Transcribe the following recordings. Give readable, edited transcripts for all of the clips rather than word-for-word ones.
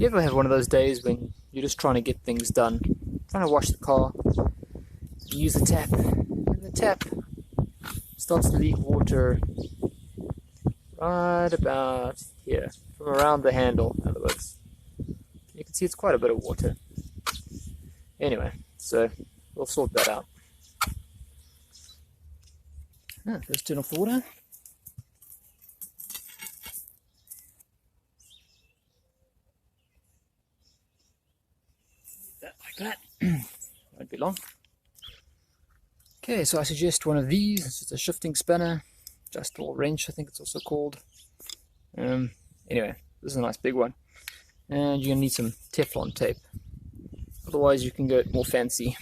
You ever have one of those days when you're just trying to get things done, trying to wash the car, you use the tap, and the tap starts to leak water right about here, from around the handle, in other words. You can see it's quite a bit of water. Anyway, so we'll sort that out. Let's turn off the water. That like that. Won't be long. Okay, so I suggest one of these. It's just a shifting spinner, adjustable wrench, I think it's also called. Anyway, this is a nice big one. And you're going to need some Teflon tape. Otherwise, you can go more fancy.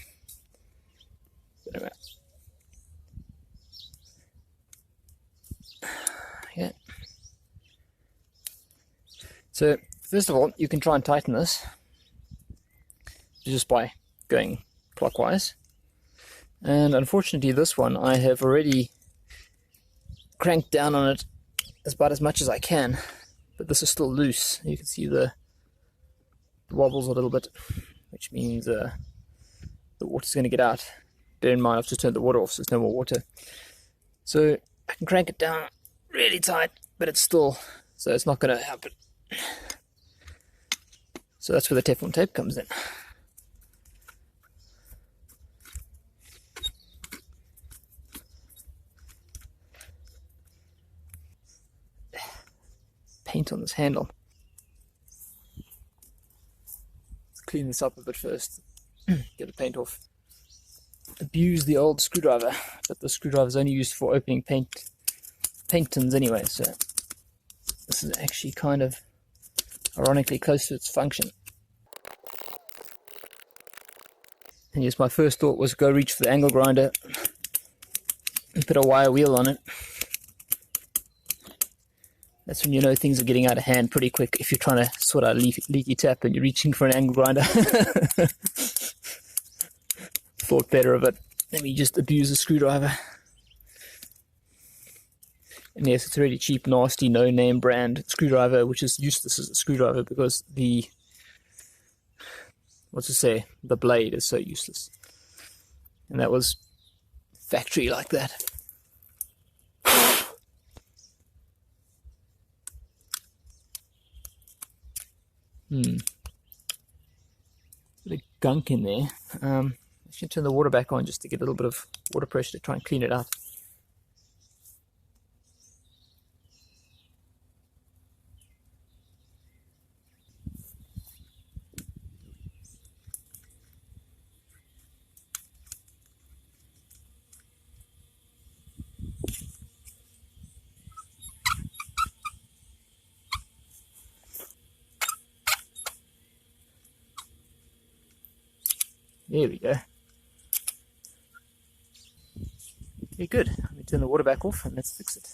Anyway. Yeah. So, first of all, you can try and tighten this just by going clockwise. And unfortunately, this one I have already cranked down on it about as much as I can, but this is still loose. You can see the wobbles a little bit, which means the water's going to get out. Bear in mind, I've just turned the water off, so there's no more water. So I can crank it down really tight, but it's still, so it's not going to happen. So that's where the Teflon tape comes in. Paint on this handle. Let's clean this up a bit first. Get the paint off. Abuse the old screwdriver, but the screwdriver is only used for opening paint tins anyway, so this is actually kind of ironically close to its function. And yes, my first thought was go reach for the angle grinder and put a wire wheel on it. That's when you know things are getting out of hand pretty quick, if you're trying to sort out a leaky tap and you're reaching for an angle grinder. Thought better of it. Let me just abuse the screwdriver. And yes, it's a really cheap, nasty, no-name brand screwdriver, which is useless as a screwdriver because the, the blade is so useless. And that was factory like that. Bit of gunk in there. I should turn the water back on just to get a little bit of water pressure to try and clean it out. There we go. Okay, good. Let me turn the water back off and let's fix it.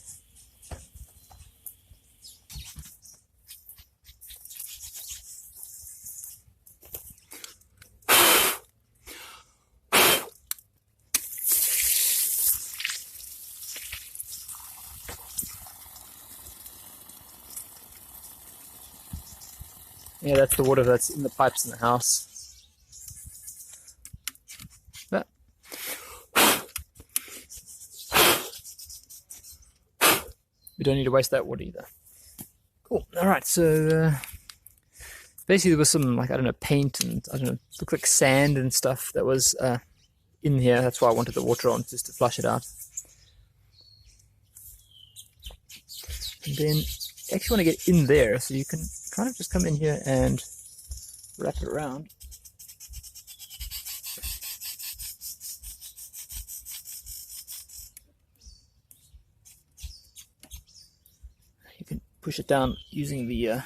Yeah, that's the water that's in the pipes in the house. But we don't need to waste that water either. Cool. Alright, so basically there was some, like, I don't know, paint and, I don't know, looked like sand and stuff that was in here. That's why I wanted the water on, just to flush it out. And then you actually want to get in there, so you can kind of just come in here and wrap it around. You can push it down using the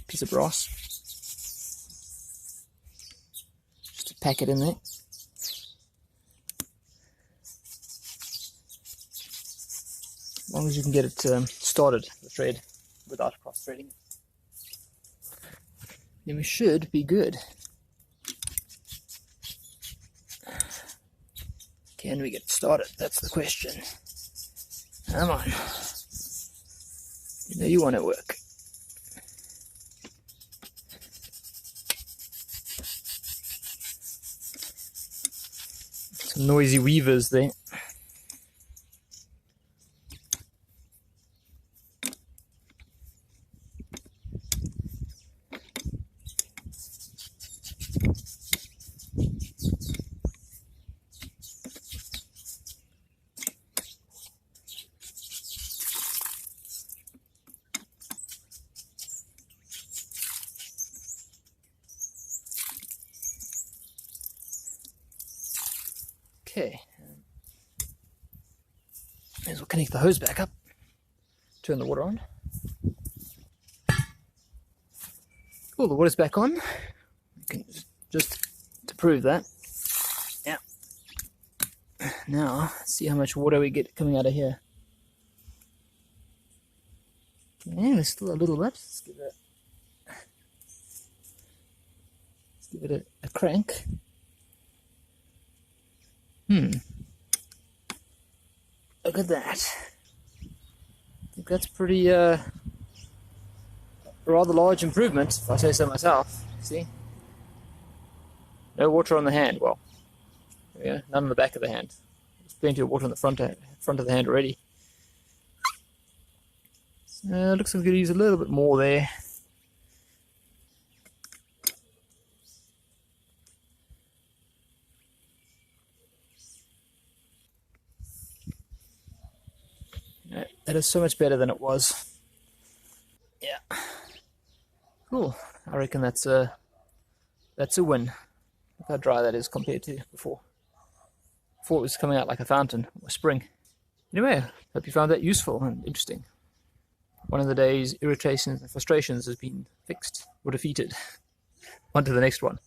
piece of brass, just to pack it in there. As long as you can get it started, the thread, without cross-threading. Then we should be good. Can we get started? That's the question. Come on. You know you want to work. Some noisy weavers there. Okay, may as well connect the hose back up, turn the water on. Cool, the water's back on. You can just to prove that. Yeah. Now, let's see how much water we get coming out of here. Yeah, there's still a little bit. Let's give it a crank. Look at that. I think that's pretty rather large improvement, if I say so myself. See? No water on the hand. Well, yeah, none on the back of the hand. There's plenty of water on the front of the hand already. So, looks like we could use a little bit more there. That is so much better than it was. Yeah. Cool. I reckon that's a win. Look how dry that is compared to before. Before it was coming out like a fountain or spring. Anyway, hope you found that useful and interesting. One of the day's irritations and frustrations has been fixed or defeated. On to the next one.